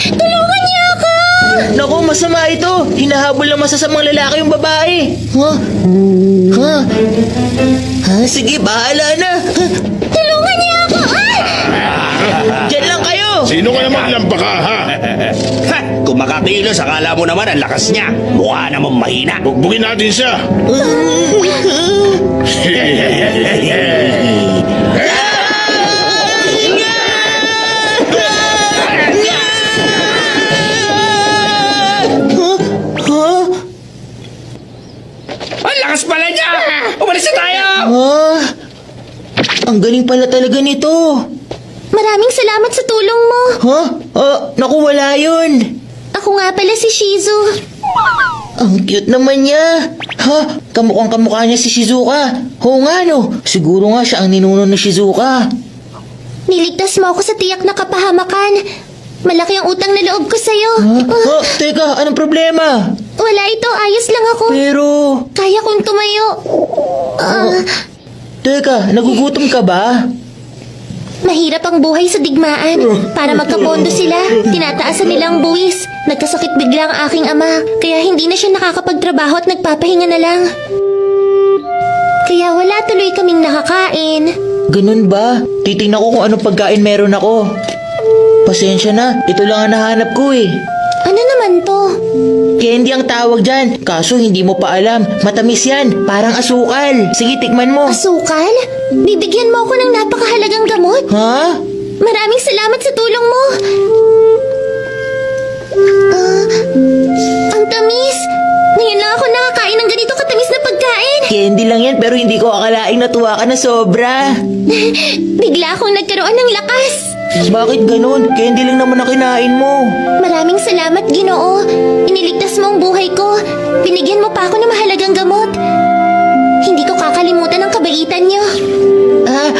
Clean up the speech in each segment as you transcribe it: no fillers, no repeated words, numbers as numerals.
Tulungan niyo ako! Naku, masama ito. Hinahabol ng masasamang lalaki yung babae. Sige, bahala na. Tulungan niyo ako! Diyan lang kayo. Sino ka naman lampaka, ha? Ha! Kung makakilos, akala mo naman ang lakas niya. Mukha namang mahina. Bugbugin natin siya. Ang lakas pala niya! Umalis na tayo! Ang galing pala talaga nito. Maraming salamat sa tulong mo. Naku, wala yun. Ako nga pala si Shizu. Ang cute naman niya. Kamukhang kamukha niya si Shizuka. Oo nga no, siguro nga siya ang ninuno ni Shizuka. Niligtas mo ako sa tiyak na kapahamakan. Malaki ang utang na loob ko sa'yo. Teka, anong problema? Wala ito, ayos lang ako. Pero, Kaya kong tumayo. teka, nagugutom ka ba? Mahirap ang buhay sa digmaan. Para magkapondo sila, tinataasan nila ang buwis. Nagkasakit bigla ang aking ama, kaya hindi na siya nakakapagtrabaho at nagpapahinga na lang. Kaya wala tuloy kaming nakakain. Ganun ba? Titingnan ko kung anong pagkain meron ako. Pasensya na, ito lang ang nahanap ko eh. Ano naman to? Candy ang tawag dyan, kaso hindi mo pa alam. Matamis yan, parang asukal. Sige, tikman mo. Asukal? Bibigyan mo ako ng napakahalagang gamot. Ha? Maraming salamat sa tulong mo. Ang tamis. Ngayon lang ako nakakain ng ganito katamis na pagkain. Candy lang yan pero hindi ko akalaing natuwa ka na sobra. Bigla akong nagkaroon ng lakas. Bakit ganun? Candy lang naman ang kinain mo. Maraming salamat, Ginoo. Iniligtas mo ang buhay ko. Binigyan mo pa ako ng mahalagang gamot. Hindi ko kakalimutan ang kabaitan niyo.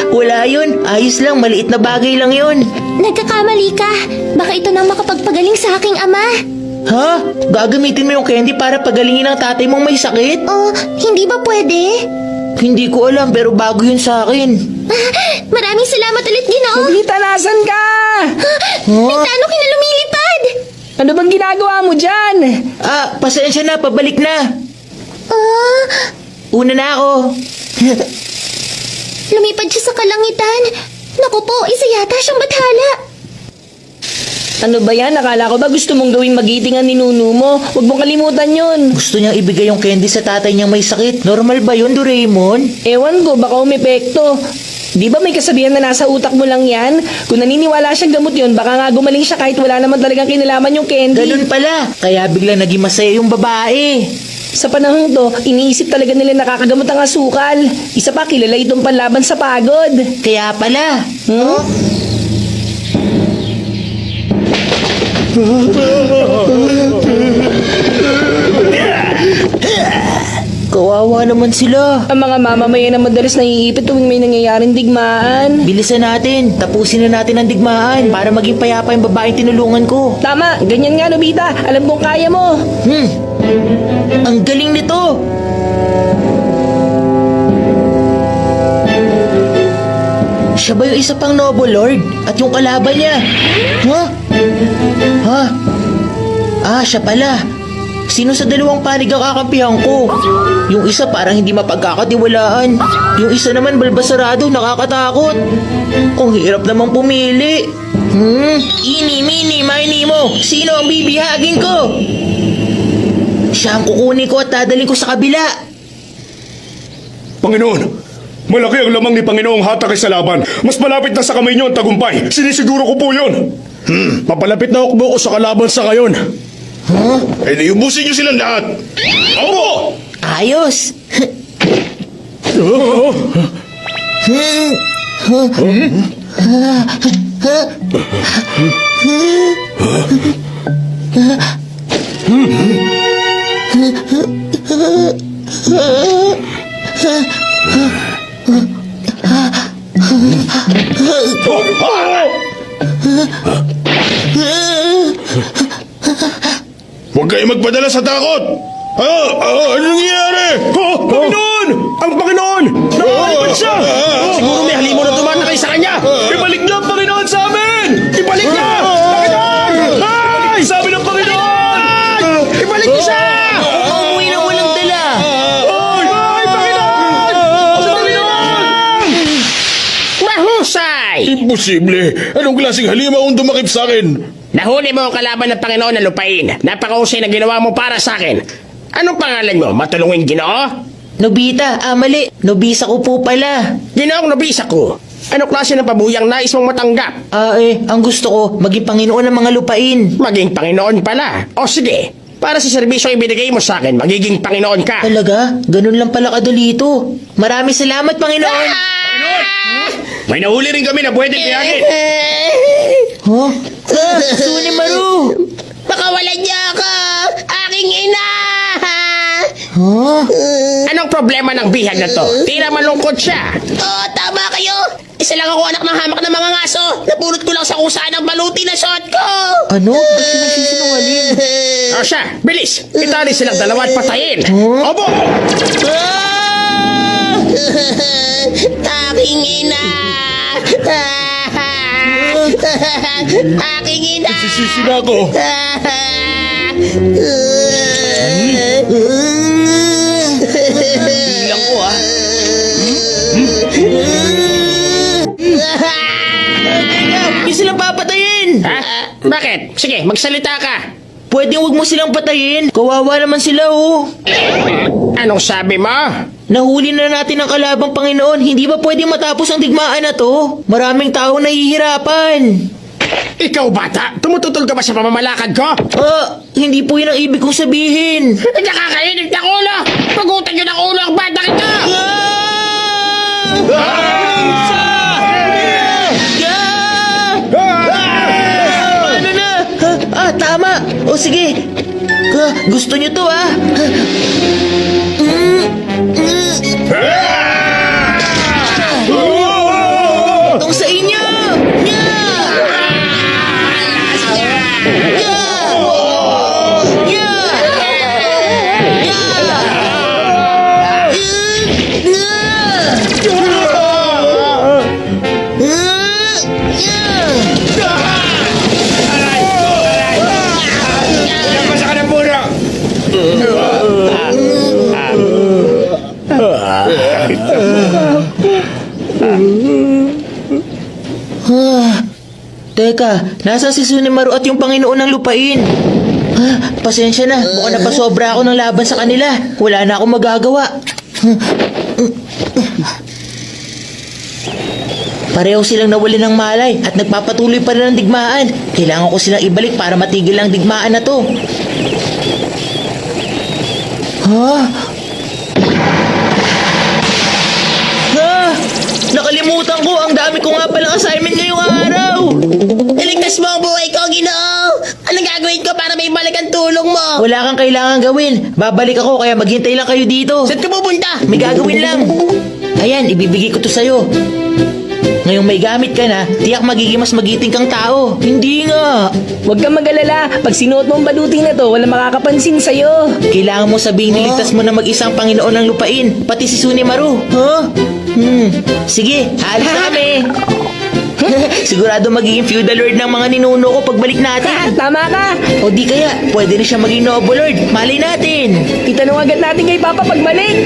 Wala yun. Ayos lang, maliit na bagay lang yun. Nagkakamali ka. Baka ito nang makapagpagaling sa aking ama. Ha? Gagamitin mo yung candy para pagalingin ang tatay mong may sakit? Oh, hindi ba pwede? Hindi ko alam pero bago yun sa akin. Maraming salamat ulit, Ginoo. Nobita, nasan ka? Paano ka na lumilipad? Ano bang ginagawa mo dyan? Pasensya na, pabalik na. Una na ako. Lumipad siya sa kalangitan. Naku po, isa yata siyang bathala. Ano ba yan? Akala ko ba gusto mong gawing magiting ang ninuno mo? Huwag mong kalimutan yun. Gusto niyang ibigay yung candy sa tatay niyang may sakit. Normal ba yun, Doraemon? Ewan ko, baka umepekto. Di ba may kasabihan na nasa utak mo lang yan? Kung naniniwala siyang gamot yun, baka nga gumaling siya kahit wala naman talagang kinalaman yung candy. Ganun pala. Kaya biglang naging masaya yung babae. Sa panahon to, iniisip talaga nila nakakagamot ang asukal. Isa pa, kilala itong panlaban sa pagod. Kaya pala. Kawawa naman sila. Ang mga mamamayan na madalas naiipit tuwing may nangyayaring digmaan. Bilisan natin. Tapusin na natin ang digmaan para maging payapa yung babaeng tinulungan ko. Tama, ganyan nga Nobita. Alam kong kaya mo. Ang galing nito. Siya ba yung isa pang Noble Lord? At yung kalaban niya? Siya pala. Sino sa dalawang panig ang kakampihan ko? Yung isa parang hindi mapagkakatiwalaan. Yung isa naman balbasarado, nakakatakot. Ang hirap namang pumili. Ini, mini, mini mo. Sino ang bibihagin ko? Siya ang kukunin ko at dadalhin ko sa kabila. Panginoon, malaki ang lamang ni Panginoong hatak sa laban. Mas malapit na sa kamay niyo ang tagumpay. Sinisiguro ko po yun. Papalapit na ako sa kalaban sa ngayon. Eh di ubusin niyo silang lahat. Opo! Ayos. Huwag kayo magpadala sa takot! Ano nangyayari? Panginoon! Ang Panginoon! Nakalipad siya! Siguro may halimo na tumatakay sa kanya. Ibalik niyo Mahusay! Imposible! Anong klaseng halimaw ang dumakip sa akin? Nahuli mo ang kalaban ng Panginoon na lupain. Napakahusay na ginawa mo para sa akin. Anong pangalan mo? Matulungin Ginoo? Nobita, mali. Nobisa ko po pala. Ginoong nobisa ko. Anong klase ng pabuyang nais mong matanggap? Ang gusto ko, maging Panginoon ng mga lupain. Maging Panginoon pala. O sige, para sa serbisyo ibinigay mo sa akin, magiging Panginoon ka. Talaga? Ganun lang pala kadalito. Maraming salamat, Panginoon. May nahuli rin kami na pwede tiyakin. Huh? Suni Maru! Pakawalan niya ako! Aking ina! Huh? Anong problema ng bihag na to? Tira malungkot siya. Oo, tama kayo! Isa lang ako anak ng hamak ng mga ngaso. Napulot ko lang sa kusaan ng baluti na suot ko! Ano? Ba't siya nagsisinungaling? O siya, bilis. Itali silang dalawa at patayin. Opo! Aking ina! Aking ina! Sisisi na ako. Bilang ko Hindi silang papatayin! Ha? Bakit? Sige, magsalita ka. Pwede huwag mo silang patayin. Kawawa naman sila, oh. Anong sabi mo? Nahuli na natin ang kalabang Panginoon. Hindi ba pwede matapos ang digmaan na to? Maraming tao nahihirapan. Ikaw bata, tumututol ka ba sa pamamalakad ko? Hindi po yun ang ibig kong sabihin. Nakakainit ng ulo! Pagutan nyo ng ulo ang bata ito! Ano na? Tama. O sige. Gusto nyo to, Itong sa inyo! Basa ka ng muna! Teka, nasa si Sunimaru at yung Panginoon ng lupain? Pasensya na, mukhang napasobra ako ng laban sa kanila. Wala na akong magagawa. Pareho silang nawali ng malay at nagpapatuloy pa rin ang digmaan. Kailangan ko silang ibalik para matigil ang digmaan na to. Nakalimutan ko, ang dami ko nga palang assignment ngayong araw. Iligtas mo ang buhay ko, Ginoo! Anong gagawin ko para may balik ang tulong mo? Wala kang kailangan gawin. Babalik ako kaya maghintay lang kayo dito. Saan ka pupunta? May gagawin lang. Ayan, ibibigay ko to sa'yo. Ngayong may gamit ka na, tiyak magiging mas magiting kang tao. Hindi nga. Huwag kang mag-alala. Pag sinuot mo ang baluti na to, walang makakapansin sa'yo. Kailangan mo sabihin niligtas mo na mag-isang Panginoon ng lupain, pati si Sunimaru. Sige, halos na kami. Sigurado magiging feudal lord ng mga ninuno ko pagbalik natin. Tama ka. O di kaya, pwede rin siya maging noble lord. Malay natin. Itanong agad natin kay Papa pagbalik.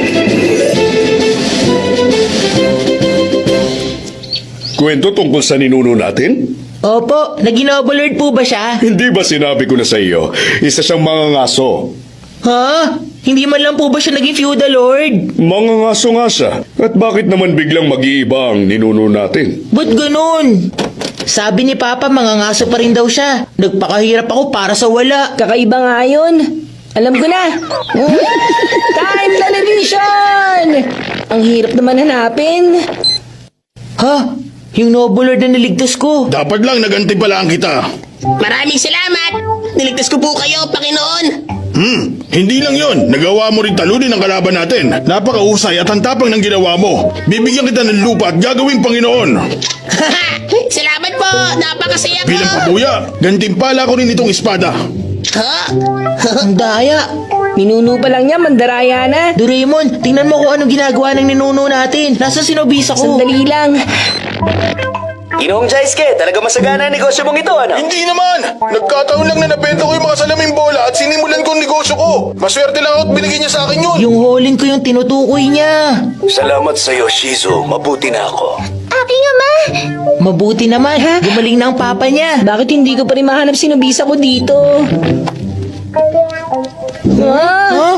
Kwento tungkol sa ninuno natin? Opo, naging noble lord po ba siya? Hindi ba sinabi ko na sa iyo, isa siyang mangangaso? Hindi man lang po ba siya naging feudal lord? Mangangaso nga siya. At bakit naman biglang mag-iiba ang ninuno natin? Ba't ganun? Sabi ni Papa, mangangaso pa rin daw siya. Nagpakahirap ako para sa wala. Kakaiba nga yun. Alam ko na. Time television! Ang hirap naman hanapin. Yung noble lord na niligtas ko. Dapat lang nagantimpalaan kita. Maraming salamat! Niligtas ko po kayo, Panginoon! Hindi lang yon. Nagawa mo rin talunin ang kalaban natin. Napakahusay at ang tapang ng ginawa mo. Bibigyan kita ng lupa at gagawing Panginoon. Salamat po! Napakasaya ko! Bilang pabuya, gantimpala ko rin itong espada. Ang daya. Ninuno pa lang niya, mandaraya na. Doraemon, tingnan mo kung anong ginagawa ng ninuno natin. Nasa sinobisa ko. Sandali lang. Ginoong Jaisuke, talaga masagana ang negosyo mong ito, ano? Hindi naman! Nagkataon lang na nabenta ko yung mga salaming bola at sinimulan ko ang negosyo ko. Maswerte lang ako at binigyan niya sa akin yun. Yung holin ko yung tinutukoy niya. Salamat sa iyo, Shizu. Mabuti na ako. Aking aking ama! Mabuti naman, gumaling na ang papa niya. Bakit hindi ko pa rin mahanap si Nobisa ko dito? Ah! Huh?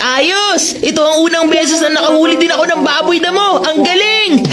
Ayos! Ito ang unang beses na nakahuli din ako ng baboy damo. Ang galing!